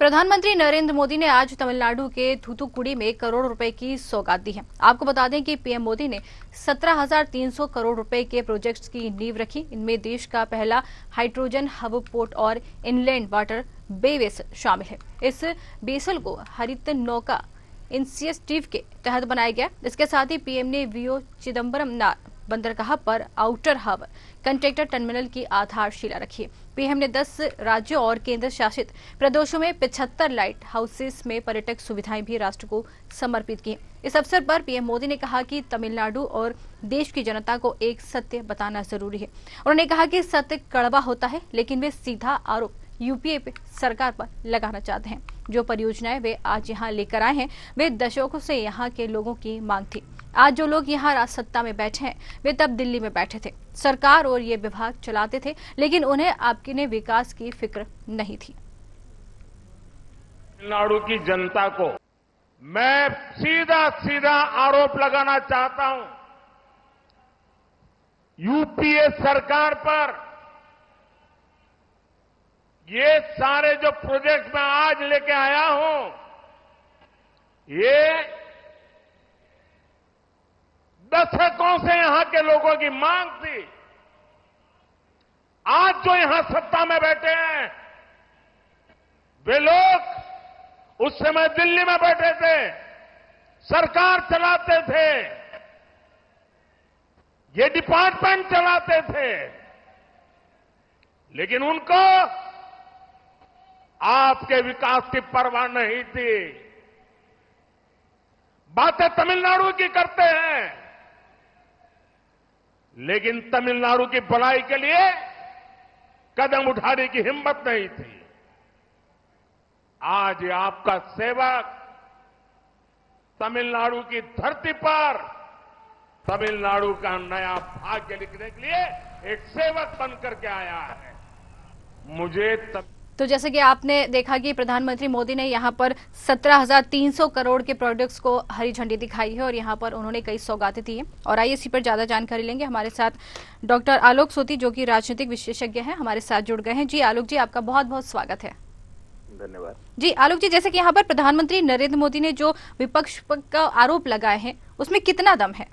प्रधानमंत्री नरेंद्र मोदी ने आज तमिलनाडु के थूथुकुडी में करोड़ रुपए की सौगात दी है। आपको बता दें कि पीएम मोदी ने 17,300 करोड़ रुपए के प्रोजेक्ट्स की नींव रखी। इनमें देश का पहला हाइड्रोजन हब पोर्ट और इनलैंड वाटर बे वेसल शामिल है। इस बेसल को हरित नौका इनिशिएटिव के तहत बनाया गया। इसके साथ ही पीएम ने वीओ चिदम्बरम बंदरगाह पर आउटर हब कंटेनर टर्मिनल की आधारशिला रखी। पीएम ने 10 राज्यों और केंद्र शासित प्रदेशों में 75 लाइट हाउसेस में पर्यटक सुविधाएं भी राष्ट्र को समर्पित की। इस अवसर पर पीएम मोदी ने कहा कि तमिलनाडु और देश की जनता को एक सत्य बताना जरूरी है। उन्होंने कहा कि सत्य कड़वा होता है, लेकिन वे सीधा आरोप यूपीए सरकार पर लगाना चाहते हैं। जो परियोजनाएं वे आज यहाँ लेकर आए हैं, वे दशकों से यहाँ के लोगों की मांग थी। आज जो लोग यहाँ सत्ता में बैठे हैं, वे तब दिल्ली में बैठे थे, सरकार और ये विभाग चलाते थे, लेकिन उन्हें आपके ने विकास की फिक्र नहीं थी। तमिलनाडु की जनता को मैं सीधा सीधा आरोप लगाना चाहता हूं, यूपीए सरकार पर। ये सारे जो प्रोजेक्ट मैं आज लेके आया हूं, ये दशकों से यहां के लोगों की मांग थी। आज जो यहां सत्ता में बैठे हैं, वे लोग उस समय दिल्ली में बैठे थे, सरकार चलाते थे, ये डिपार्टमेंट चलाते थे, लेकिन उनको आपके विकास की परवाह नहीं थी। बातें तमिलनाडु की करते हैं, लेकिन तमिलनाडु की भलाई के लिए कदम उठाने की हिम्मत नहीं थी। आज आपका सेवक तमिलनाडु की धरती पर तमिलनाडु का नया भाग्य लिखने के लिए एक सेवक बनकर के आया है। मुझे तो जैसे कि आपने देखा कि प्रधानमंत्री मोदी ने यहाँ पर 17,300 करोड़ के प्रोजेक्ट्स को हरी झंडी दिखाई है और यहाँ पर उन्होंने कई सौगातें दी हैं। और आइए इसी पर ज्यादा जानकारी लेंगे। हमारे साथ डॉक्टर आलोक सोती, जो कि राजनीतिक विशेषज्ञ हैं, हमारे साथ जुड़ गए हैं। जी आलोक जी, आपका बहुत बहुत स्वागत है। धन्यवाद। जी आलोक जी, जैसे कि यहाँ पर प्रधानमंत्री नरेंद्र मोदी ने जो विपक्ष का आरोप लगाए हैं, उसमें कितना दम है?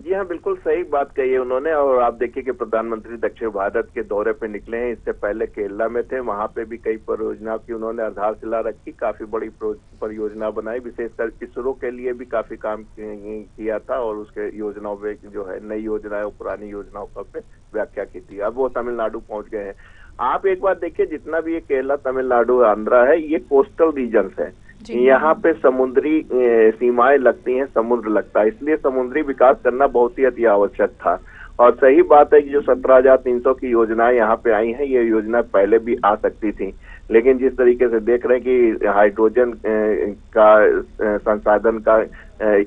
जी हाँ, बिल्कुल सही बात कही है उन्होंने। और आप देखिए कि प्रधानमंत्री दक्षिण भारत के दौरे पे निकले हैं। इससे पहले केरला में थे, वहां पे भी कई परियोजनाओं की उन्होंने आधारशिला रखी, काफी बड़ी परियोजना बनाई, विशेषकर इसरो के लिए भी काफी काम किया था और उसके योजनाओं पे जो है नई योजनाएं और पुरानी योजनाओं पर व्याख्या की थी। अब वो तमिलनाडु पहुंच गए हैं। आप एक बार देखिए, जितना भी ये केरला, तमिलनाडु, आंध्रा है, ये कोस्टल रीजन्स है। यहाँ पे समुद्री सीमाएं लगती हैं, समुद्र लगता है, इसलिए समुद्री विकास करना बहुत ही अति आवश्यक था। और सही बात है कि जो 17,300 की योजनाएं यहाँ पे आई हैं, ये योजना पहले भी आ सकती थी, लेकिन जिस तरीके से देख रहे हैं कि हाइड्रोजन का संसाधन का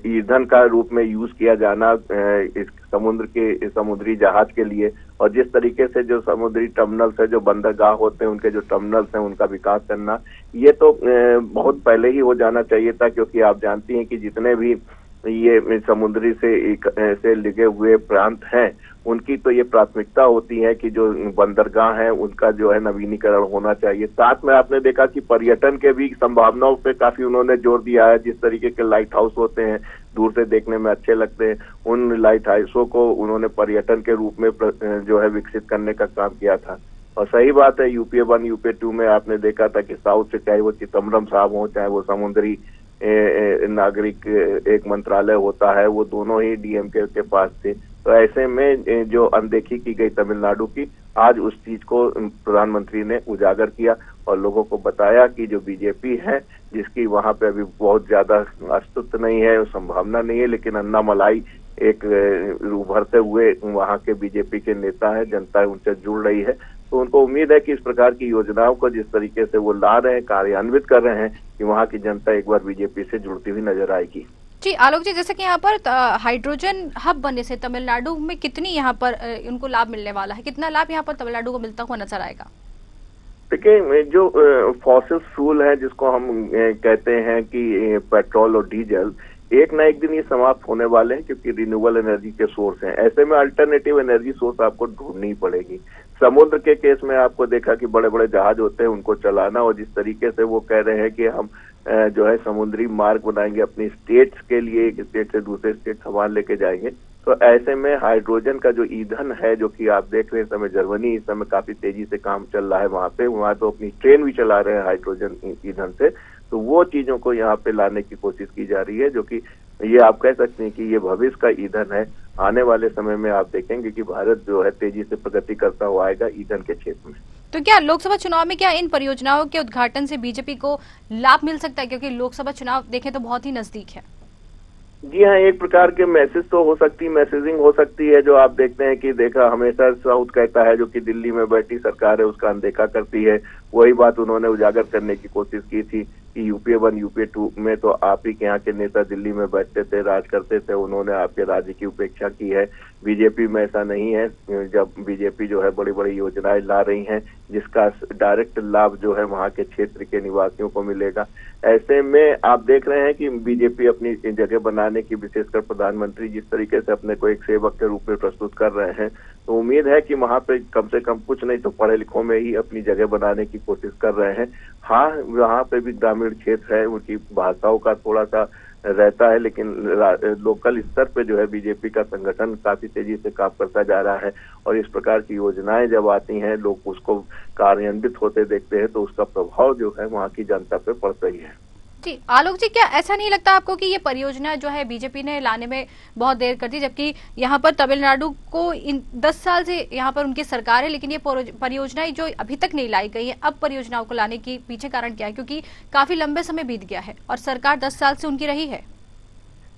ईंधन का रूप में यूज किया जाना इस समुद्री जहाज के लिए, और जिस तरीके से जो समुद्री टर्मिनल्स है, जो बंदरगाह होते हैं, उनके जो टर्मिनल्स हैं, उनका विकास करना, ये तो बहुत पहले ही हो जाना चाहिए था। क्योंकि आप जानती हैं कि जितने भी ये समुद्री से लगे हुए प्रांत हैं, उनकी तो ये प्राथमिकता होती है कि जो बंदरगाह हैं, उनका जो है नवीनीकरण होना चाहिए। साथ में आपने देखा कि पर्यटन के भी संभावनाओं पे काफी उन्होंने जोर दिया है। जिस तरीके के लाइट हाउस होते हैं, दूर से देखने में अच्छे लगते हैं, उन लाइट हाउसों को उन्होंने पर्यटन के रूप में जो है विकसित करने का काम किया था। और सही बात है, यूपीए 1, यूपीए 2 में आपने देखा था कि साउथ से, चाहे वो चिदम्बरम साहब हो, चाहे वो समुद्री नागरिक एक मंत्रालय होता है, वो दोनों ही डीएमके के पास थे। तो ऐसे में जो अनदेखी की गई तमिलनाडु की, आज उस चीज को प्रधानमंत्री ने उजागर किया और लोगों को बताया कि जो बीजेपी है, जिसकी वहां पे अभी बहुत ज्यादा अस्तित्व नहीं है, संभावना नहीं है, लेकिन अन्नामलाई एक उभरते हुए वहां के बीजेपी के नेता है, जनता उनसे जुड़ रही है। तो उनको उम्मीद है कि इस प्रकार की योजनाओं को जिस तरीके से वो ला रहे हैं, कार्यान्वित कर रहे हैं, कि वहाँ की जनता एक बार बीजेपी से जुड़ती हुई नजर आएगी। जी आलोक जी, जैसे कि यहाँ पर हाइड्रोजन हब बनने से तमिलनाडु में कितनी यहाँ पर उनको लाभ मिलने वाला है, कितना लाभ यहाँ पर तमिलनाडु को मिलता हुआ नजर आएगा? देखिए, जो फॉसिल फ्यूल है, जिसको हम कहते हैं कि पेट्रोल और डीजल, एक ना एक दिन ये समाप्त होने वाले हैं, क्योंकि रिन्यूएबल एनर्जी के सोर्स हैं। ऐसे में अल्टरनेटिव एनर्जी सोर्स आपको ढूंढनी पड़ेगी। समुद्र के केस में आपको देखा कि बड़े बड़े जहाज होते हैं, उनको चलाना, और जिस तरीके से वो कह रहे हैं कि हम जो है समुद्री मार्ग बनाएंगे अपनी स्टेट्स के लिए, एक स्टेट से दूसरे स्टेट सामान लेके जाएंगे, तो ऐसे में हाइड्रोजन का जो ईंधन है, जो कि आप देख रहे हैं इस समय जर्मनी इस समय काफी तेजी से काम चल रहा है वहां तो अपनी ट्रेन भी चला रहे हैं हाइड्रोजन ईंधन से, तो वो चीजों को यहाँ पे लाने की कोशिश की जा रही है, जो कि ये आप कह सकते हैं कि ये भविष्य का ईंधन है। आने वाले समय में आप देखेंगे कि भारत जो है तेजी से प्रगति करता हुआ आएगा ईंधन के क्षेत्र में। तो क्या लोकसभा चुनाव में क्या इन परियोजनाओं के उद्घाटन से बीजेपी को लाभ मिल सकता है, क्योंकि लोकसभा चुनाव देखें तो बहुत ही नजदीक है? जी हाँ, एक प्रकार के मैसेजिंग हो सकती है, जो आप देखते हैं कि देखा हमेशा साउथ कहता है जो कि दिल्ली में बैठी सरकार है उसका अनदेखा करती है, वही बात उन्होंने उजागर करने की कोशिश की थी कि यूपीए 1 यूपीए 2 में तो आप ही के यहाँ के नेता दिल्ली में बैठते थे, राज करते थे, उन्होंने आपके राज्य की उपेक्षा की है। बीजेपी में ऐसा नहीं है, जब बीजेपी जो है बड़ी बड़ी योजनाएं ला रही हैं जिसका डायरेक्ट लाभ जो है वहां के क्षेत्र के निवासियों को मिलेगा। ऐसे में आप देख रहे हैं कि बीजेपी अपनी जगह बनाने की, विशेषकर प्रधानमंत्री जिस तरीके से अपने को एक सेवक के रूप में प्रस्तुत कर रहे हैं, तो उम्मीद है कि वहां पे कम से कम कुछ नहीं तो पढ़े लिखों में ही अपनी जगह बनाने की कोशिश कर रहे हैं। हाँ, वहां पे भी ग्रामीण क्षेत्र है, उनकी भाषाओं का थोड़ा सा रहता है, लेकिन लोकल स्तर पे जो है बीजेपी का संगठन काफी तेजी से काम करता जा रहा है, और इस प्रकार की योजनाएं जब आती हैं लोग उसको कार्यान्वित होते देखते हैं तो उसका प्रभाव जो है वहाँ की जनता पे पड़ता ही है। जी आलोक जी, क्या ऐसा नहीं लगता आपको कि ये परियोजना जो है बीजेपी ने लाने में बहुत देर कर दी, जबकि यहाँ पर तमिलनाडु को इन 10 साल से यहाँ पर उनकी सरकार है, लेकिन ये परियोजनाएं जो अभी तक नहीं लाई गई है, अब परियोजनाओं को लाने की पीछे कारण क्या है? क्योंकि काफी लंबे समय बीत गया है और सरकार 10 साल से उनकी रही है।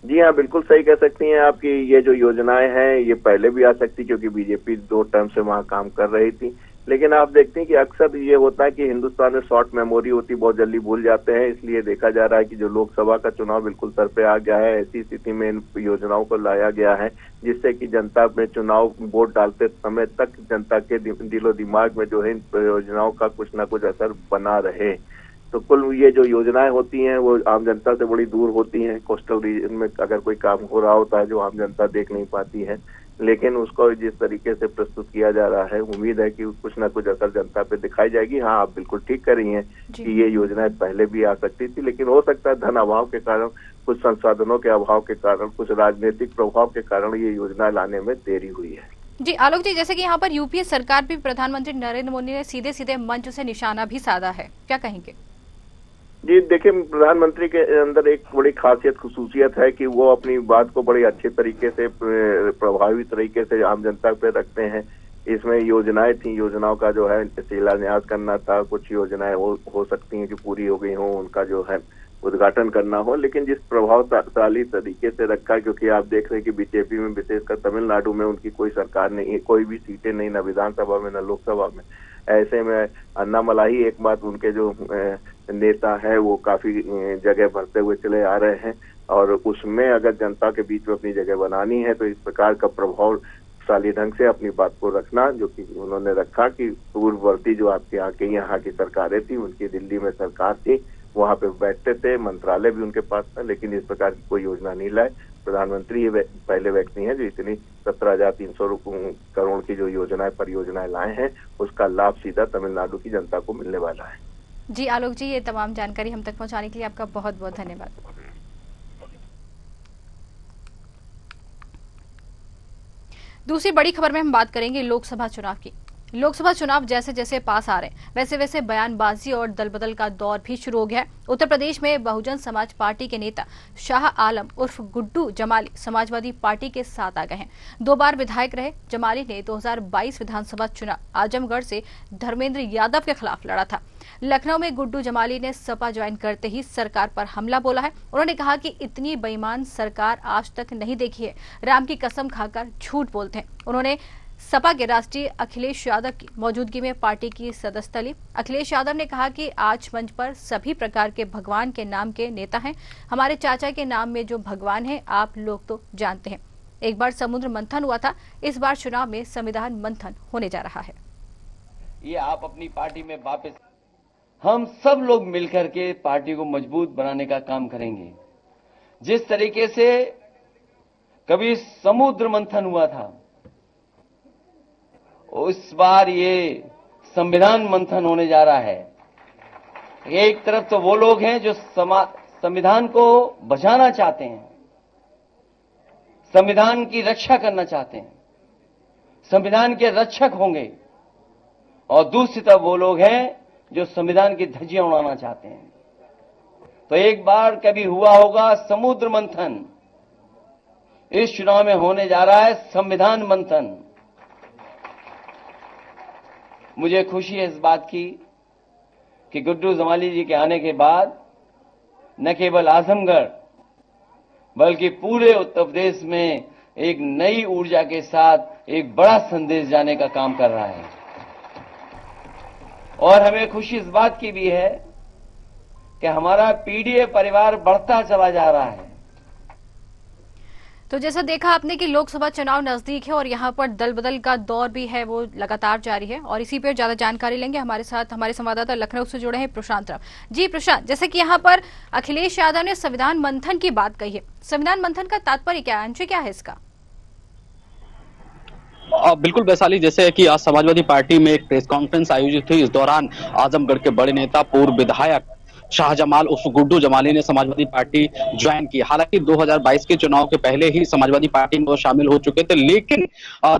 जी हाँ, बिल्कुल सही कह सकती हैं आपकी, ये जो योजनाएं हैं ये पहले भी आ सकती, क्योंकि बीजेपी 2 टर्म से वहाँ काम कर रही थी, लेकिन आप देखते हैं कि अक्सर ये होता है कि हिंदुस्तान में शॉर्ट मेमोरी होती, बहुत जल्दी भूल जाते हैं, इसलिए देखा जा रहा है कि जो लोकसभा का चुनाव बिल्कुल सर पे आ गया है, ऐसी स्थिति में इन योजनाओं को लाया गया है जिससे कि जनता में चुनाव वोट डालते समय तक जनता के दिलो दिमाग में जो है इन योजनाओं का कुछ ना कुछ असर बना रहे। तो कुल ये जो योजनाएं होती हैं वो आम जनता से बड़ी दूर होती हैं, कोस्टल रीजन में अगर कोई काम हो रहा होता है जो आम जनता देख नहीं पाती है, लेकिन उसको जिस तरीके से प्रस्तुत किया जा रहा है उम्मीद है कि कुछ ना कुछ असर जनता पे दिखाई जाएगी। हाँ, आप बिल्कुल ठीक कर रही हैं कि ये योजनाएं पहले भी आ सकती थी, लेकिन हो सकता है धन अभाव के कारण, कुछ संसाधनों के अभाव के कारण, कुछ राजनीतिक प्रभाव के कारण ये योजना लाने में देरी हुई है। जी आलोक जी, जैसे कि यहाँ पर यूपीए सरकार भी प्रधानमंत्री नरेंद्र मोदी ने सीधे सीधे मंच से निशाना भी साधा है, क्या कहेंगे? जी देखिए, प्रधानमंत्री के अंदर एक बड़ी खसूसियत है कि वो अपनी बात को बड़े अच्छे तरीके से, प्रभावी तरीके से आम जनता पे रखते हैं। इसमें योजनाएं थी, योजनाओं का जो है शिलान्यास करना था, कुछ योजनाएं हो सकती हैं जो पूरी हो गई हो, उनका जो है उद्घाटन करना हो, लेकिन जिस प्रभावशाली तरीके से रखा, क्योंकि आप देख रहे हैं कि बीजेपी में विशेषकर तमिलनाडु में उनकी कोई सरकार नहीं, कोई भी सीटें नहीं, न विधानसभा में न लोकसभा में। ऐसे में अन्नामलाई एक बात, उनके जो नेता है वो काफी जगह भरते हुए चले आ रहे हैं, और उसमें अगर जनता के बीच में अपनी जगह बनानी है तो इस प्रकार का प्रभावशाली ढंग से अपनी बात को रखना, जो कि उन्होंने रखा कि पूर्ववर्ती जो आपके यहाँ की सरकारें थी, उनकी दिल्ली में सरकार थी, वहां पे बैठते थे, मंत्रालय भी उनके पास था, लेकिन इस प्रकार की कोई योजना नहीं लाए। प्रधानमंत्री ही पहले व्यक्ति हैं जो इतनी 17,300 करोड़ की जो योजनाएं परियोजनाएं लाए हैं, उसका लाभ सीधा तमिलनाडु की जनता को मिलने वाला है। जी आलोक जी, ये तमाम जानकारी हम तक पहुंचाने के लिए आपका बहुत बहुत धन्यवाद। दूसरी बड़ी खबर में हम बात करेंगे लोकसभा चुनाव की। लोकसभा चुनाव जैसे जैसे पास आ रहे हैं वैसे वैसे बयानबाजी और दलबदल का दौर भी शुरू हो गया है। उत्तर प्रदेश में बहुजन समाज पार्टी के नेता शाह आलम उर्फ गुड्डू जमाली समाजवादी पार्टी के साथ आ गए हैं। 2 बार विधायक रहे जमाली ने 2022 विधानसभा चुनाव आजमगढ़ से धर्मेंद्र यादव के खिलाफ लड़ा था। लखनऊ में गुड्डू जमाली ने सपा ज्वाइन करते ही सरकार पर हमला बोला है। उन्होंने कहा कि इतनी बेईमान सरकार आज तक नहीं देखी है, राम की कसम खाकर झूठ बोलते हैं। उन्होंने सपा के राष्ट्रीय अखिलेश यादव की मौजूदगी में पार्टी की सदस्यता ली। अखिलेश यादव ने कहा कि आज मंच पर सभी प्रकार के भगवान के नाम के नेता हैं। हमारे चाचा के नाम में जो भगवान है आप लोग तो जानते हैं। एक बार समुद्र मंथन हुआ था, इस बार चुनाव में संविधान मंथन होने जा रहा है। ये आप अपनी पार्टी में वापस, हम सब लोग मिलकर के पार्टी को मजबूत बनाने का काम करेंगे। जिस तरीके से कभी समुद्र मंथन हुआ था, इस बार ये संविधान मंथन होने जा रहा है। एक तरफ तो वो लोग हैं जो संविधान को बचाना चाहते हैं, संविधान की रक्षा करना चाहते हैं, संविधान के रक्षक होंगे, और दूसरी तरफ वो लोग हैं जो संविधान की धज्जियां उड़ाना चाहते हैं। तो एक बार कभी हुआ होगा समुद्र मंथन, इस चुनाव में होने जा रहा है संविधान मंथन। मुझे खुशी है इस बात की कि गुड्डू जमाली जी के आने के बाद न केवल आजमगढ़ बल्कि पूरे उत्तर प्रदेश में एक नई ऊर्जा के साथ एक बड़ा संदेश जाने का काम कर रहा है। और हमें खुशी इस बात की भी है कि हमारा पीडीए परिवार बढ़ता चला जा रहा है। तो जैसा देखा आपने कि लोकसभा चुनाव नजदीक है और यहाँ पर दल बदल का दौर भी है, वो लगातार जारी है। और इसी पर ज्यादा जानकारी लेंगे, हमारे साथ हमारे संवाददाता लखनऊ से जुड़े हैं प्रशांत राव जी। प्रशांत, जैसे कि यहाँ पर अखिलेश यादव ने संविधान मंथन की बात कही है, संविधान मंथन का तात्पर्य क्या है, अंश क्या है इसका? बिल्कुल वैशाली, जैसे कि आज समाजवादी पार्टी में एक प्रेस कॉन्फ्रेंस आयोजित हुई। इस दौरान आजमगढ़ के बड़े नेता पूर्व विधायक शाहजमाल उर्फ गुड्डू जमाली ने समाजवादी पार्टी ज्वाइन की। हालांकि 2022 के चुनाव के पहले ही समाजवादी पार्टी में वो शामिल हो चुके थे, लेकिन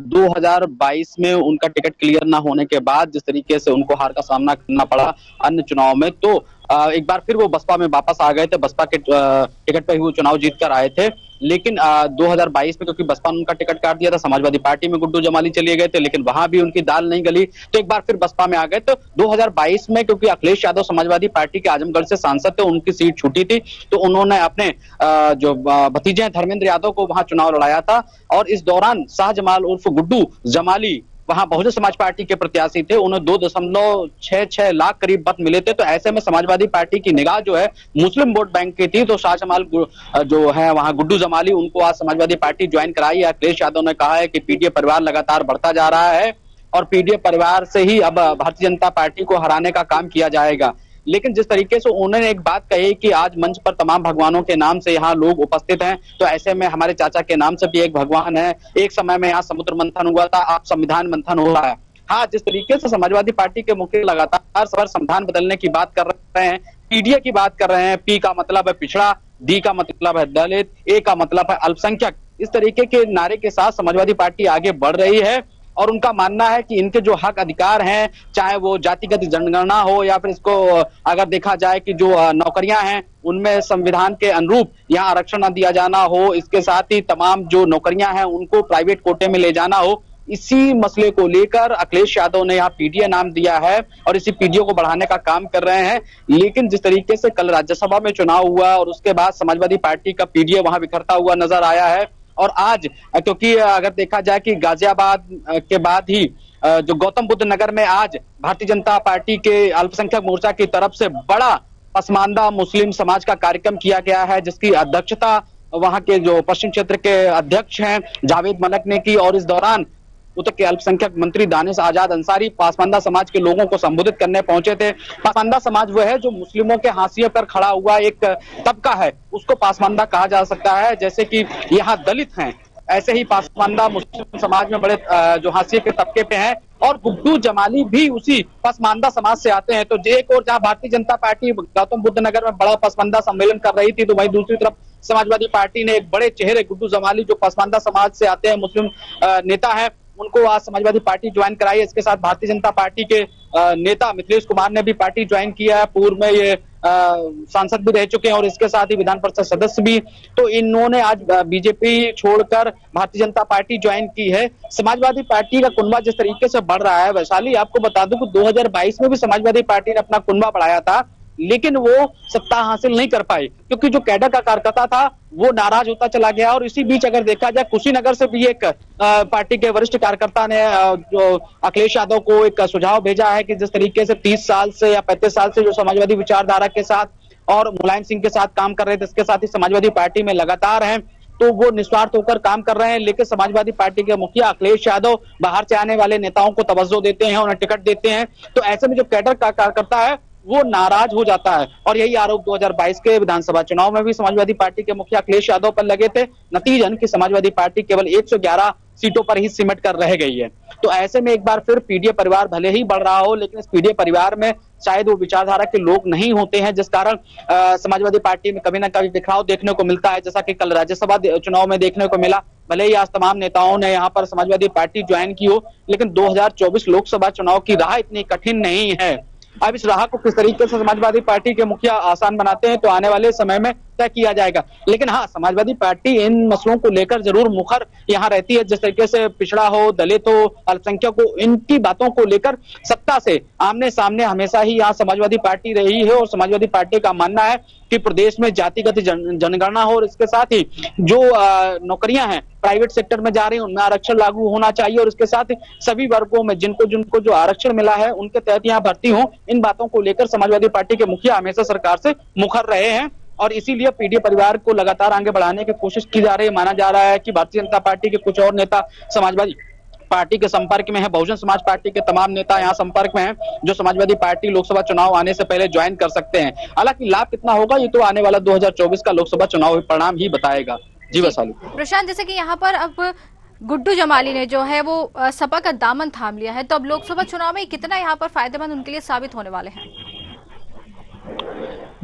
2022 में उनका टिकट क्लियर ना होने के बाद जिस तरीके से उनको हार का सामना करना पड़ा अन्य चुनाव में, तो एक बार फिर वो बसपा में वापस आ गए थे। बसपा के टिकट पर ही वो चुनाव जीत कर आए थे, लेकिन 2022 में क्योंकि बसपा ने उनका टिकट काट दिया था, समाजवादी पार्टी में गुड्डू जमाली चले गए थे, लेकिन वहां भी उनकी दाल नहीं गली, तो एक बार फिर बसपा में आ गए। तो 2022 में क्योंकि अखिलेश यादव समाजवादी पार्टी के आजमगढ़ से सांसद थे, उनकी सीट छूटी थी, तो उन्होंने अपने जो भतीजे हैं धर्मेंद्र यादव को वहां चुनाव लड़ाया था। और इस दौरान शाहजमाल उर्फ गुड्डू जमाली वहां बहुजन समाज पार्टी के प्रत्याशी थे, उन्हें 2.66 लाख करीब मत मिले थे। तो ऐसे में समाजवादी पार्टी की निगाह जो है मुस्लिम वोट बैंक की थी, तो शाहजमाल जो है वहां गुड्डू जमाली, उनको आज समाजवादी पार्टी ज्वाइन कराई है। अखिलेश यादव ने कहा है कि पीडीए परिवार लगातार बढ़ता जा रहा है और पीडीए परिवार से ही अब भारतीय जनता पार्टी को हराने का काम किया जाएगा। लेकिन जिस तरीके से उन्होंने एक बात कही कि आज मंच पर तमाम भगवानों के नाम से यहाँ लोग उपस्थित हैं, तो ऐसे में हमारे चाचा के नाम से भी एक भगवान है। एक समय में यहाँ समुद्र मंथन हुआ था, अब संविधान मंथन हो रहा है। हाँ, जिस तरीके से समाजवादी पार्टी के मुखिया लगातार संविधान बदलने की बात कर रहे हैं, पीडीए की बात कर रहे हैं, पी का मतलब है पिछड़ा, डी का मतलब है दलित, ए का मतलब है अल्पसंख्यक, इस तरीके के नारे के साथ समाजवादी पार्टी आगे बढ़ रही है। और उनका मानना है कि इनके जो हक अधिकार हैं, चाहे वो जातिगत जनगणना हो या फिर इसको अगर देखा जाए कि जो नौकरियां हैं उनमें संविधान के अनुरूप यहाँ आरक्षण न दिया जाना हो, इसके साथ ही तमाम जो नौकरियां हैं उनको प्राइवेट कोटे में ले जाना हो, इसी मसले को लेकर अखिलेश यादव ने यहाँ पीडीए नाम दिया है और इसी पीडीए को बढ़ाने का काम कर रहे हैं। लेकिन जिस तरीके से कल राज्यसभा में चुनाव हुआ और उसके बाद समाजवादी पार्टी का पीडीए वहां बिखरता हुआ नजर आया है, और आज क्योंकि अगर देखा जाए कि गाजियाबाद के बाद ही जो गौतम बुद्ध नगर में आज भारतीय जनता पार्टी के अल्पसंख्यक मोर्चा की तरफ से बड़ा पसमानदा मुस्लिम समाज का कार्यक्रम किया गया है, जिसकी अध्यक्षता वहां के जो पश्चिम क्षेत्र के अध्यक्ष हैं जावेद मलिक ने की। और इस दौरान उत्तर के अल्पसंख्यक मंत्री दानिश आजाद अंसारी पासमानदा समाज के लोगों को संबोधित करने पहुंचे थे। पासमानदा समाज वो है जो मुस्लिमों के हाशिए पर खड़ा हुआ एक तबका है, उसको पासमानदा कहा जा सकता है। जैसे कि यहाँ दलित हैं, ऐसे ही पासमानदा मुस्लिम समाज में बड़े जो हाशिए के तबके पे हैं, और गुड्डू जमाली भी उसी पसमानदा समाज से आते हैं। तो एक और जहां भारतीय जनता पार्टी गौतम बुद्ध नगर में बड़ा पसमानदा सम्मेलन कर रही थी, तो वहीं दूसरी तरफ समाजवादी पार्टी ने एक बड़े चेहरे गुड्डू जमाली जो पसमानदा समाज से आते हैं, मुस्लिम नेता है, उनको आज समाजवादी पार्टी ज्वाइन कराई है। इसके साथ भारतीय जनता पार्टी के नेता मिथिलेश कुमार ने भी पार्टी ज्वाइन किया है, पूर्व में ये सांसद भी रह चुके हैं और इसके साथ ही विधान परिषद सदस्य भी। तो इन्होंने आज बीजेपी छोड़कर भारतीय जनता पार्टी ज्वाइन की है। समाजवादी पार्टी का कुनबा जिस तरीके से बढ़ रहा है, वैशाली आपको बता दूं कि 2022 में भी समाजवादी पार्टी ने अपना कुनबा बढ़ाया था, लेकिन वो सत्ता हासिल नहीं कर पाई क्योंकि जो कैडर का कार्यकर्ता था वो नाराज होता चला गया। और इसी बीच अगर देखा जाए कुशीनगर से भी एक पार्टी के वरिष्ठ कार्यकर्ता ने जो अखिलेश यादव को एक सुझाव भेजा है कि जिस तरीके से 30 साल से या 35 साल से जो समाजवादी विचारधारा के साथ और मुलायम सिंह के साथ काम कर रहे थे, इसके साथ ही समाजवादी पार्टी में लगातार हैं, तो वो निस्वार्थ होकर काम कर रहे हैं। लेकिन समाजवादी पार्टी के मुखिया अखिलेश यादव बाहर से आने वाले नेताओं को तवज्जो देते हैं, उन्हें टिकट देते हैं, तो ऐसे में जो कैडर का कार्यकर्ता है वो नाराज हो जाता है। और यही आरोप 2022 के विधानसभा चुनाव में भी समाजवादी पार्टी के मुखिया अखिलेश यादव पर लगे थे। नतीजन की समाजवादी पार्टी केवल 111 सीटों पर ही सिमट कर रह गई है। तो ऐसे में एक बार फिर पीडीए परिवार भले ही बढ़ रहा हो, लेकिन इस पीडीए परिवार में शायद वो विचारधारा के लोग नहीं होते हैं, जिस कारण समाजवादी पार्टी में कभी ना कभी बिखराव देखने को मिलता है, जैसा कि कल राज्यसभा चुनाव में देखने को मिला। भले ही आज तमाम नेताओं ने यहाँ पर समाजवादी पार्टी ज्वाइन की हो, लेकिन 2024 लोकसभा चुनाव की राह इतनी कठिन नहीं है। अब इस राह को किस तरीके से समाजवादी पार्टी के मुखिया आसान बनाते हैं तो आने वाले समय में तय किया जाएगा। लेकिन हाँ, समाजवादी पार्टी इन मसलों को लेकर जरूर मुखर यहाँ रहती है, जिस तरीके से पिछड़ा हो, दलित हो, अल्पसंख्यक हो, इनकी बातों को लेकर सत्ता से आमने सामने हमेशा ही यहाँ समाजवादी पार्टी रही है। और समाजवादी पार्टी का मानना है कि प्रदेश में जातिगत जनगणना हो और इसके साथ ही जो नौकरियां हैं प्राइवेट सेक्टर में जा रही है उनमें आरक्षण लागू होना चाहिए, और इसके साथ सभी वर्गों में जिनको जो आरक्षण मिला है उनके तहत यहाँ भर्ती हो। इन बातों को लेकर समाजवादी पार्टी के मुखिया हमेशा सरकार से मुखर रहे हैं और इसीलिए पीडीए परिवार को लगातार आगे बढ़ाने की कोशिश की जा रही है। माना जा रहा है कि भारतीय जनता पार्टी के कुछ और नेता समाजवादी पार्टी के संपर्क में है, बहुजन समाज पार्टी के तमाम नेता यहाँ संपर्क में हैं, जो समाजवादी पार्टी लोकसभा चुनाव आने से पहले ज्वाइन कर सकते हैं। हालांकि लाभ कितना होगा ये तो आने वाला 2024 का लोकसभा चुनाव परिणाम ही बताएगा। जी वैशाली। प्रशांत, जैसे कि यहाँ पर अब गुड्डू जमाली ने जो है वो सपा का दामन थाम लिया है, तो अब लोकसभा चुनाव में कितना यहाँ पर फायदेमंद उनके लिए साबित होने वाले हैं?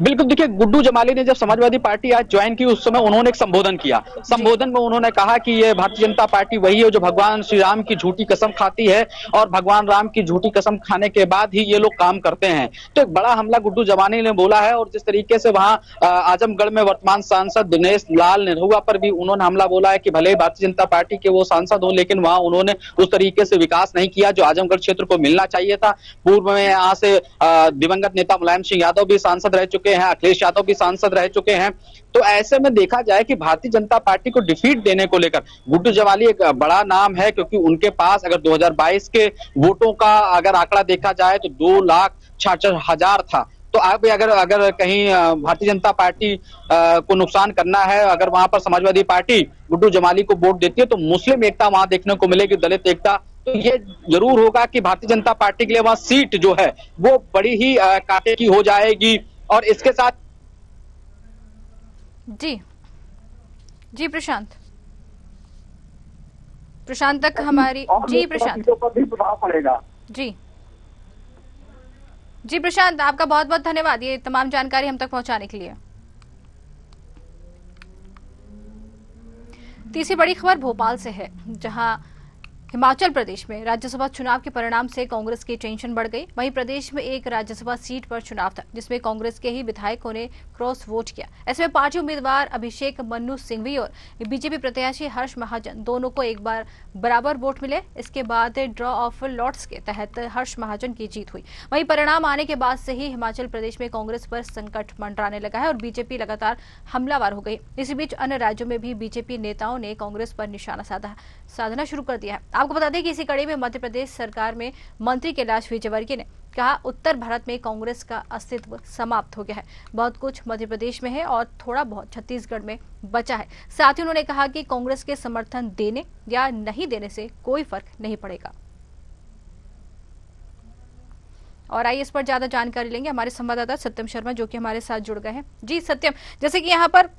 बिल्कुल, देखिए गुड्डू जमाली ने जब समाजवादी पार्टी आज ज्वाइन की उस समय उन्होंने एक संबोधन किया। संबोधन में उन्होंने कहा कि ये भारतीय जनता पार्टी वही है जो भगवान श्री राम की झूठी कसम खाती है और भगवान राम की झूठी कसम खाने के बाद ही ये लोग काम करते हैं। तो एक बड़ा हमला गुड्डू जमाली ने बोला है। और जिस तरीके से वहां आजमगढ़ में वर्तमान सांसद दिनेश लाल निरहुआ पर भी उन्होंने हमला बोला है कि भले ही भारतीय जनता पार्टी के वो सांसद हो, लेकिन वहां उन्होंने उस तरीके से विकास नहीं किया जो आजमगढ़ क्षेत्र को मिलना चाहिए था। पूर्व में यहाँ से दिवंगत नेता मुलायम सिंह यादव भी सांसद रह चुके हैं, अखिलेश यादव भी सांसद रह चुके हैं। तो ऐसे में देखा जाए कि भारतीय जनता पार्टी को डिफीट देने को लेकर गुड्डू जमाली एक बड़ा नाम है, क्योंकि उनके पास अगर 2022 के वोटों का अगर आंकड़ा देखा जाए तो 2,66,000 था। तो अब अगर कहीं भारतीय जनता पार्टी को नुकसान करना है, अगर वहां पर समाजवादी पार्टी गुड्डू जमाली को वोट देती है तो मुस्लिम एकता वहां देखने को मिलेगी, दलित एकता। तो ये जरूर होगा कि भारतीय जनता पार्टी के लिए वहां सीट जो है वो बड़ी ही कांटे की हो जाएगी। और इसके साथ जी प्रशांत तक हमारी प्रशांत पर भी प्रभाव पड़ेगा। जी प्रशांत, आपका बहुत बहुत धन्यवाद ये तमाम जानकारी हम तक पहुंचाने के लिए। तीसरी बड़ी खबर भोपाल से है, जहां हिमाचल प्रदेश में राज्यसभा चुनाव के परिणाम से कांग्रेस की टेंशन बढ़ गई। वहीं प्रदेश में एक राज्यसभा सीट पर चुनाव था जिसमें कांग्रेस के ही विधायकों ने क्रॉस वोट किया। ऐसे में पार्टी उम्मीदवार अभिषेक मन्नू सिंघवी और बीजेपी प्रत्याशी हर्ष महाजन दोनों को एक बार बराबर वोट मिले। इसके बाद ड्रॉ ऑफ लॉट्स के तहत हर्ष महाजन की जीत हुई। वहीं परिणाम आने के बाद से ही हिमाचल प्रदेश में कांग्रेस पर संकट मंडराने लगा है और बीजेपी लगातार हमलावर हो गई। इसी बीच अन्य राज्यों में भी बीजेपी नेताओं ने कांग्रेस पर निशाना साधना शुरू कर दिया है। आपको बता दें कि इसी कड़ी में मध्य प्रदेश सरकार में मंत्री कैलाश विजयवर्गीय ने कहा, उत्तर भारत में कांग्रेस का अस्तित्व समाप्त हो गया है। बहुत कुछ मध्य प्रदेश में है और थोड़ा बहुत छत्तीसगढ़ में बचा है। साथ ही उन्होंने कहा कि कांग्रेस के समर्थन देने या नहीं देने से कोई फर्क नहीं पड़ेगा। और आइए इस पर ज्यादा जानकारी लेंगे हमारे संवाददाता सत्यम शर्मा, जो कि हमारे साथ जुड़ गए हैं। जी सत्यम, जैसे कि यहाँ पर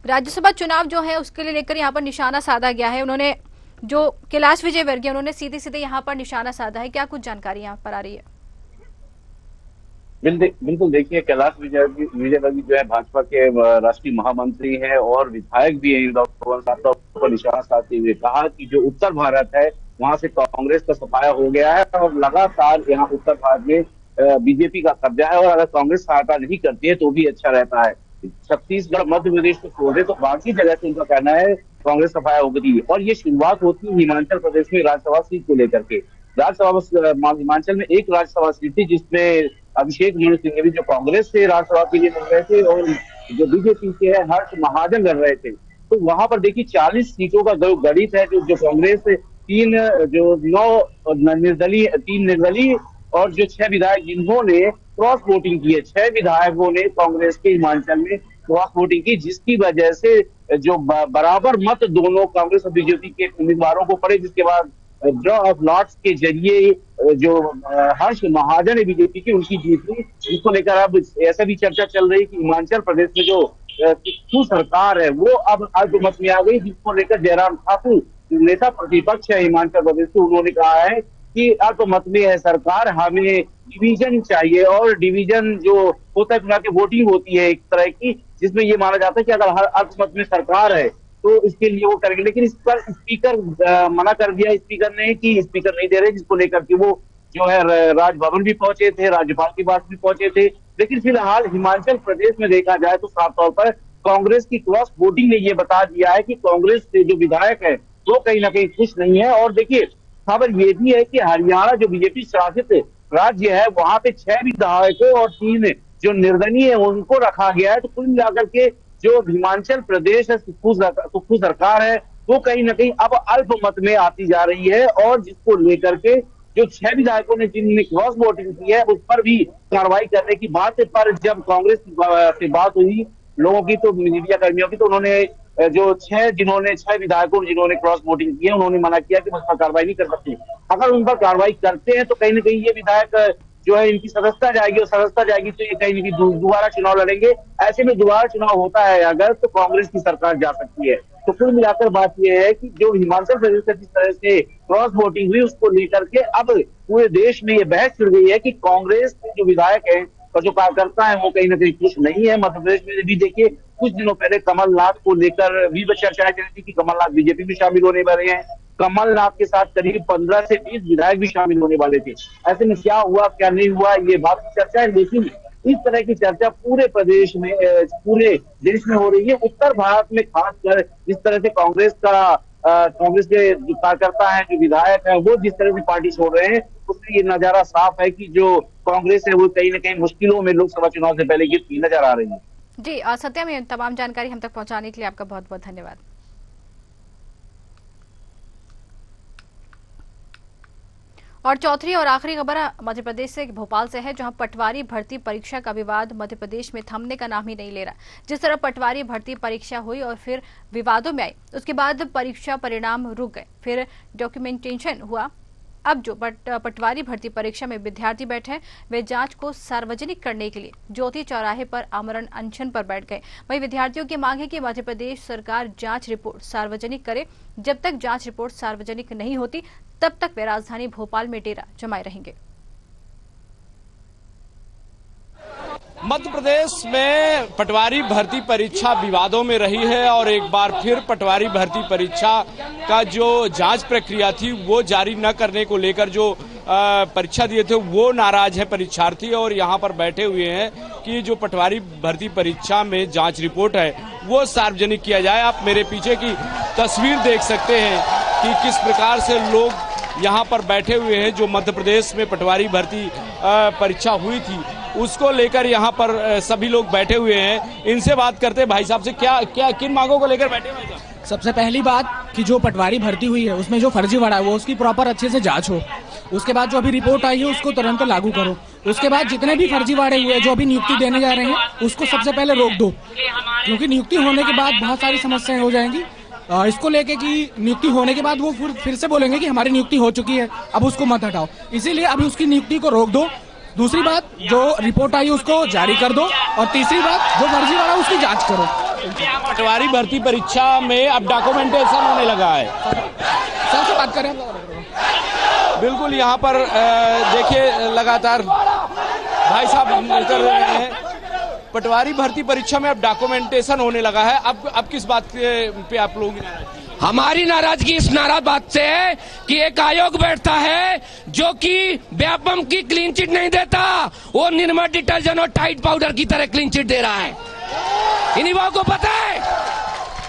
राज्यसभा चुनाव जो है उसके लिए लेकर यहाँ पर निशाना साधा गया है। उन्होंने जो कैलाश विजयवर्गीय उन्होंने सीधे सीधे यहाँ पर निशाना साधा है, क्या कुछ जानकारी यहाँ पर आ रही है? बिल्कुल, देखिए कैलाश विजयवर्गीय जो है भाजपा के राष्ट्रीय महामंत्री हैं और विधायक भी हैं। इंदौर पर निशाना साधते हुए कहा कि जो उत्तर भारत है वहां से कांग्रेस का सफाया हो गया है और लगातार यहाँ उत्तर भारत में बीजेपी का कब्जा है और अगर कांग्रेस सहायता नहीं करती है तो भी अच्छा रहता है। छत्तीसगढ़ मध्य प्रदेश को छोड़े तो बाकी जगह से उनका कहना है कांग्रेस सफाया हो गई। और ये शुरुआत होती है हिमाचल प्रदेश में राज्यसभा सीट को लेकर के। राज्यसभा हिमाचल में एक राज्यसभा सीट थी जिसमें अभिषेक मनु सिंघवी जो कांग्रेस से राज्यसभा के लिए लड़ रहे थे और जो बीजेपी के है हर्ष महाजन लड़ रहे थे। तो वहां पर देखिए 40 सीटों का गणित है जो कांग्रेस 3 निर्दलीय और जो 6 विधायक जिन्होंने क्रॉस वोटिंग की है। 6 विधायकों ने कांग्रेस के हिमाचल में क्रॉस वोटिंग की, जिसकी वजह से जो बराबर मत दोनों कांग्रेस और बीजेपी के उम्मीदवारों को पड़े, जिसके बाद ड्रॉ ऑफ लॉट्स के जरिए जो हर्ष महाजन है बीजेपी की उनकी जीत हुई। जिसको लेकर अब ऐसा भी चर्चा चल रही है कि हिमाचल प्रदेश में जो सरकार है वो अब अल्पमत में आ गई, जिसको लेकर जयराम ठाकुर नेता प्रतिपक्ष है हिमाचल प्रदेश से, उन्होंने कहा है कि अल्पमत में है सरकार, हमें डिवीजन चाहिए। और डिवीजन जो होता है चुनाव की वोटिंग होती है एक तरह की, जिसमें ये माना जाता है कि अगर हर अल्पमत में सरकार है तो इसके लिए वो करेंगे। लेकिन इस पर स्पीकर मना कर दिया स्पीकर ने कि स्पीकर नहीं दे रहे, जिसको लेकर के वो जो है राजभवन भी पहुंचे थे, राज्यपाल के पास भी पहुंचे थे। लेकिन फिलहाल हिमाचल प्रदेश में देखा जाए तो साफ तौर पर कांग्रेस की क्रॉस वोटिंग ने ये बता दिया है कि कांग्रेस से जो विधायक है वो कहीं ना कहीं खुश नहीं है। और देखिए खबर ये भी है कि हरियाणा जो बीजेपी शासित राज्य है, वहां पे 6 विधायकों और 3 जो निर्दलीय है उनको रखा गया है। तो कुल मिलाकर के जो हिमाचल प्रदेश है सुक्खू सरकार है, वो कहीं ना कहीं अब अल्पमत में आती जा रही है। और जिसको लेकर के जो 6 विधायकों ने जिनने क्रॉस वोटिंग की है उस पर भी कार्रवाई करने की बात पर जब कांग्रेस से बात हुई लोगों की, तो मीडिया कर्मियों की, तो उन्होंने जो 6 विधायकों जिन्होंने क्रॉस वोटिंग की है उन्होंने मना किया कि उस पर कार्रवाई नहीं कर सकते। अगर उन पर कार्रवाई करते हैं तो कहीं ना कहीं ये विधायक जो है इनकी सदस्यता जाएगी, और सदस्यता जाएगी तो ये कहीं ना कहीं दोबारा चुनाव लड़ेंगे। ऐसे में दोबारा चुनाव होता है अगर, तो कांग्रेस की सरकार जा सकती है। तो कुल मिलाकर बात यह है कि जो हिमाचल प्रदेश से जिस तरह से क्रॉस वोटिंग हुई उसको लेकर के अब पूरे देश में ये बहस छिड़ गई है कि कांग्रेस के जो विधायक है और जो कार्यकर्ता है वो कहीं ना कहीं खुश नहीं है। मध्य प्रदेश में भी देखिए कुछ दिनों पहले कमलनाथ को लेकर भी चर्चाएं चल रही थी कि कमलनाथ बीजेपी में शामिल होने वाले हैं। कमलनाथ के साथ करीब 15 से 20 विधायक भी शामिल होने वाले थे। ऐसे में क्या हुआ क्या नहीं हुआ ये बात की चर्चा है, लेकिन इस तरह की चर्चा पूरे प्रदेश में पूरे देश में हो रही है। उत्तर भारत में खासकर जिस तरह से कांग्रेस के जो कार्यकर्ता है, जो विधायक है, वो जिस तरह से पार्टी छोड़ रहे हैं, उससे ये नजारा साफ है कि जो कांग्रेस है वो कहीं ना कहीं मुश्किलों में लोकसभा चुनाव से पहले गिरती नजर आ रही है। जी सत्या, में तमाम जानकारी हम तक पहुंचाने के लिए आपका बहुत बहुत धन्यवाद। और चौथी और आखिरी खबर मध्य प्रदेश से भोपाल से है, जहां पटवारी भर्ती परीक्षा का विवाद मध्य प्रदेश में थमने का नाम ही नहीं ले रहा। जिस तरह पटवारी भर्ती परीक्षा हुई और फिर विवादों में आई, उसके बाद परीक्षा परिणाम रुक गए, फिर डॉक्यूमेंटेशन हुआ। अब जो पटवारी भर्ती परीक्षा में विद्यार्थी बैठे हैं वे जांच को सार्वजनिक करने के लिए ज्योति चौराहे पर आमरण अनशन पर बैठ गए। वहीं विद्यार्थियों की मांग है कि मध्य प्रदेश सरकार जांच रिपोर्ट सार्वजनिक करे। जब तक जांच रिपोर्ट सार्वजनिक नहीं होती तब तक वे राजधानी भोपाल में डेरा जमाए रहेंगे। मध्य प्रदेश में पटवारी भर्ती परीक्षा विवादों में रही है और एक बार फिर पटवारी भर्ती परीक्षा का जो जांच प्रक्रिया थी वो जारी न करने को लेकर जो परीक्षा दिए थे वो नाराज है परीक्षार्थी, और यहाँ पर बैठे हुए हैं कि जो पटवारी भर्ती परीक्षा में जांच रिपोर्ट है वो सार्वजनिक किया जाए। आप मेरे पीछे की तस्वीर देख सकते हैं कि किस प्रकार से लोग यहाँ पर बैठे हुए हैं। जो मध्य प्रदेश में पटवारी भर्ती परीक्षा हुई थी उसको लेकर यहाँ पर सभी लोग बैठे हुए हैं। इनसे बात करते हैं भाई साहब से, क्या किन मांगों को लेकर बैठे हुए हैं? सबसे पहली बात कि जो पटवारी भर्ती हुई है उसमें जो फर्जीवाड़ा है वो उसकी प्रॉपर अच्छे से जांच हो। उसके बाद जो अभी रिपोर्ट आई है उसको तुरंत लागू करो। उसके बाद जितने भी फर्जीवाड़े हुए जो अभी नियुक्ति देने जा रहे हैं उसको सबसे पहले रोक दो, क्योंकि नियुक्ति होने के बाद बहुत सारी समस्याएं हो जाएंगी। इसको लेके कि नियुक्ति होने के बाद वो फिर से बोलेंगे कि हमारी नियुक्ति हो चुकी है, अब उसको मत हटाओ। इसीलिए अभी उसकी नियुक्ति को रोक दो। दूसरी बात, जो रिपोर्ट आई उसको जारी कर दो। और तीसरी बात, जो फर्जीवाड़ा उसकी जांच करो। पटवारी भर्ती परीक्षा में अब डॉक्यूमेंटेशन होने लगा है। सर से बात करें। बिल्कुल, यहाँ पर देखिए लगातार भाई साहब कर रहे हैं। पटवारी भर्ती परीक्षा में अब डॉक्यूमेंटेशन होने लगा है। अब किस बात पे आप लोग? हमारी नाराजगी इस नाराज बात से है कि एक आयोग बैठता है जो कि व्यापम की क्लीन चिट नहीं देता, वो निर्मा डिटर्जेंट और टाइट पाउडर की तरह क्लीन चिट दे रहा है। इन्हीं को पता है,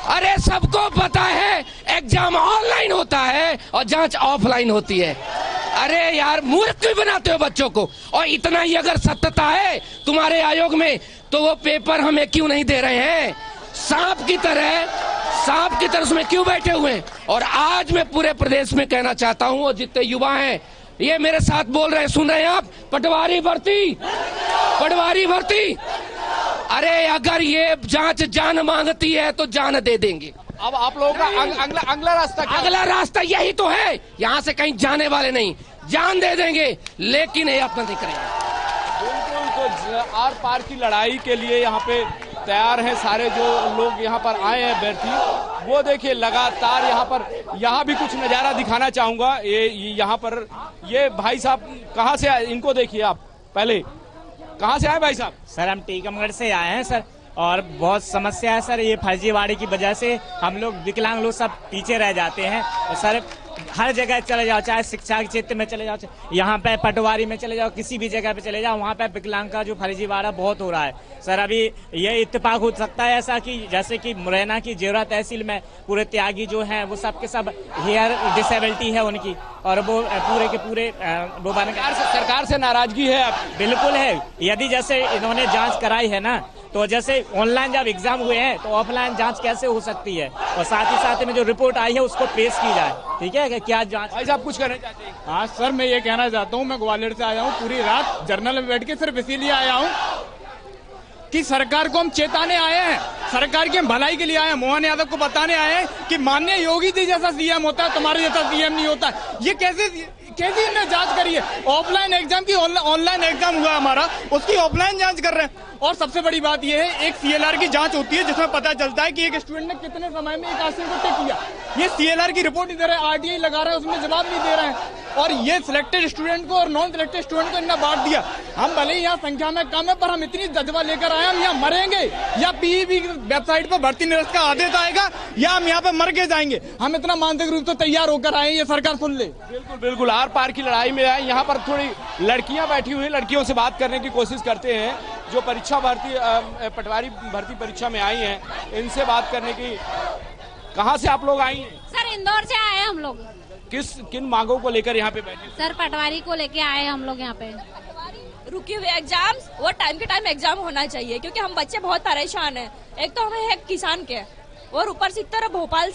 अरे सबको पता है एग्जाम ऑनलाइन होता है और जांच ऑफलाइन होती है। अरे यार मूर्ख क्यों बनाते हो बच्चों को? और इतना ही अगर सत्यता है तुम्हारे आयोग में तो वो पेपर हमें क्यों नहीं दे रहे हैं? सांप की तरह उसमें क्यों बैठे हुए हैं? और आज मैं पूरे प्रदेश में कहना चाहता हूं, और जितने युवा हैं ये मेरे साथ बोल रहे हैं, सुन रहे हैं आप? पटवारी भर्ती, अरे अगर ये जांच जान मांगती है तो जान दे देंगे। अब आप लोगों का अगला रास्ता यही तो है, यहाँ से कहीं जाने वाले नहीं, जान दे देंगे लेकिन ये अपना नहीं करेंगे। बिल्कुल, तो आर पार की लड़ाई के लिए यहाँ पे तैयार हैं सारे जो लोग यहाँ पर आए हैं अभ्यर्थी, वो देखिए लगातार यहाँ भी कुछ नजारा दिखाना चाहूंगा। ये यहाँ पर ये भाई साहब कहाँ से आए, इनको देखिए आप पहले, कहाँ से आए भाई साहब? सर हम टीकमगढ़ से आए हैं सर, और बहुत समस्या है सर, ये फर्जीवाड़े की वजह से हम लोग विकलांग लोग सब पीछे रह जाते हैं। और सर हर जगह चले जाओ, चाहे शिक्षा के क्षेत्र में चले जाओ, यहाँ पे पटवारी में चले जाओ, किसी भी जगह पे चले जाओ, वहाँ पे विकलांग का जो फर्जीवाड़ा बहुत हो रहा है सर। अभी ये इत्तेफाक हो सकता है ऐसा कि जैसे कि मुरैना की जेवरा तहसील में पूरे त्यागी जो हैं वो सब के सब हेयर डिसेबिलिटी है उनकी, और वो पूरे के पूरे वो बन गए। सरकार से नाराजगी है? बिल्कुल है। यदि जैसे इन्होंने जांच कराई है ना, तो जैसे ऑनलाइन जब एग्जाम हुए हैं तो ऑफलाइन जांच कैसे हो सकती है, और साथ ही साथ में जो रिपोर्ट आई है उसको पेश की जाए। ठीक है, क्या जांच? भाई साहब कुछ कहना चाहते हैं? हाँ सर, मैं ये कहना चाहता हूँ, मैं ग्वालियर से आया हूँ, पूरी रात जर्नल में बैठ के सिर्फ इसीलिए आया हूँ कि सरकार को हम चेताने आए हैं, सरकार की हम भलाई के लिए आए हैं, मोहन यादव को बताने आए हैं कि माननीय योगी जी जैसा सीएम होता है, तुम्हारे जैसा सीएम नहीं होता। ये कैसी इन्हें जांच करी है? ऑफलाइन एग्जाम की ऑनलाइन एग्जाम हुआ हमारा, उसकी ऑफलाइन जांच कर रहे हैं। और सबसे बड़ी बात यह है, एक सीएलआर की जांच होती है जिसमें पता चलता है कि एक स्टूडेंट ने कितने समय में एक आसन को टिक किया। ये सीएलआर की रिपोर्ट इधर है, आरटीआई लगा रहा है, उसमें जवाब नहीं दे रहे हैं। और ये सिलेक्टेड स्टूडेंट को और नॉन सिलेक्टेड स्टूडेंट को इन्हें बांट दिया। हम भले ही यहाँ संख्या में कम है, पर हम इतनी जज्बा लेकर आए, हम यहाँ मरेंगे या पीईबी वेबसाइट पर भर्ती निरस्त का आदेश आएगा या हम यहाँ पे मर के जाएंगे। हम इतना मानसिक रूप से तैयार होकर आए, ये सरकार सुन ले। बिल्कुल बिल्कुल, आर पार की लड़ाई में आए। यहाँ पर थोड़ी लड़कियां बैठी हुई, लड़कियों से बात करने की कोशिश करते हैं जो पटवारी भर्ती परीक्षा में आई हैं, इनसे बात करने की। कहाँ से आप लोग आई हैं? सर इंदौर से आए हम लोग। किन मांगों को लेकर यहाँ पे बैठे? सर पटवारी को लेके आए हम लोग यहाँ पे। रुके हुए एग्जाम्स वो टाइम के टाइम एग्जाम होना चाहिए, क्योंकि हम बच्चे बहुत परेशान हैं। एक तो हमें है किसान के, और ऊपर से इतना भोपाल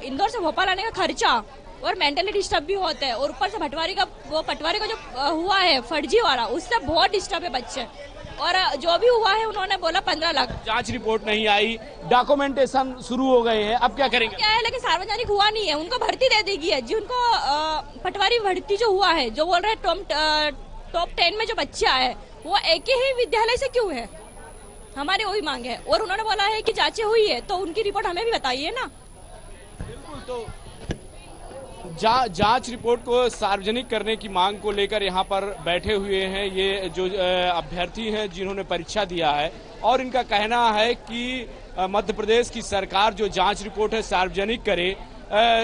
इंदौर से भोपाल आने का खर्चा, और मेंटली डिस्टर्ब भी होते हैं। और ऊपर से पटवारी का जो हुआ है फर्जी वाला, उससे बहुत डिस्टर्ब है बच्चे। और जो भी हुआ है उन्होंने बोला 15 लाख। जांच रिपोर्ट नहीं आई, डॉक्यूमेंटेशन शुरू हो गए हैं, अब क्या करेंगे? क्या है, लेकिन सार्वजनिक हुआ नहीं है, उनको भर्ती दे देगी है जी। उनको पटवारी भर्ती जो हुआ है, जो बोल रहे हैं टॉप 10 में जो बच्चे आए वो एक ही विद्यालय से क्यों है, हमारी वही मांग है। और उन्होंने बोला है कि जांचें हुई है, तो उनकी रिपोर्ट हमें भी बताइए ना। बिल्कुल, तो जांच रिपोर्ट को सार्वजनिक करने की मांग को लेकर यहाँ पर बैठे हुए हैं ये जो अभ्यर्थी हैं जिन्होंने परीक्षा दिया है, और इनका कहना है कि मध्य प्रदेश की सरकार जो जांच रिपोर्ट है सार्वजनिक करे।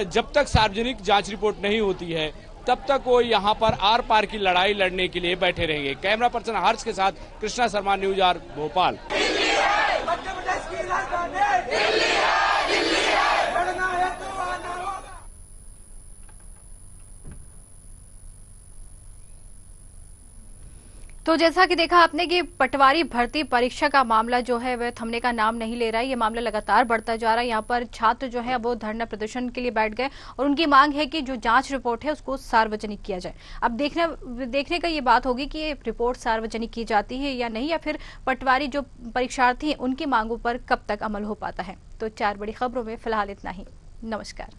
जब तक सार्वजनिक जांच रिपोर्ट नहीं होती है तब तक वो यहाँ पर आर पार की लड़ाई लड़ने के लिए बैठे रहेंगे। कैमरा पर्सन हर्ष के साथ कृष्णा शर्मा, न्यूज आवर भोपाल। तो जैसा कि देखा आपने कि पटवारी भर्ती परीक्षा का मामला जो है वह थमने का नाम नहीं ले रहा है। ये मामला लगातार बढ़ता जा रहा है। यहाँ पर छात्र जो है वो धरना प्रदर्शन के लिए बैठ गए और उनकी मांग है कि जो जांच रिपोर्ट है उसको सार्वजनिक किया जाए। अब देखने का ये बात होगी कि ये रिपोर्ट सार्वजनिक की जाती है या नहीं, या फिर पटवारी जो परीक्षार्थी हैं उनकी मांगों पर कब तक अमल हो पाता है। तो 4 बड़ी खबरों में फिलहाल इतना ही। नमस्कार।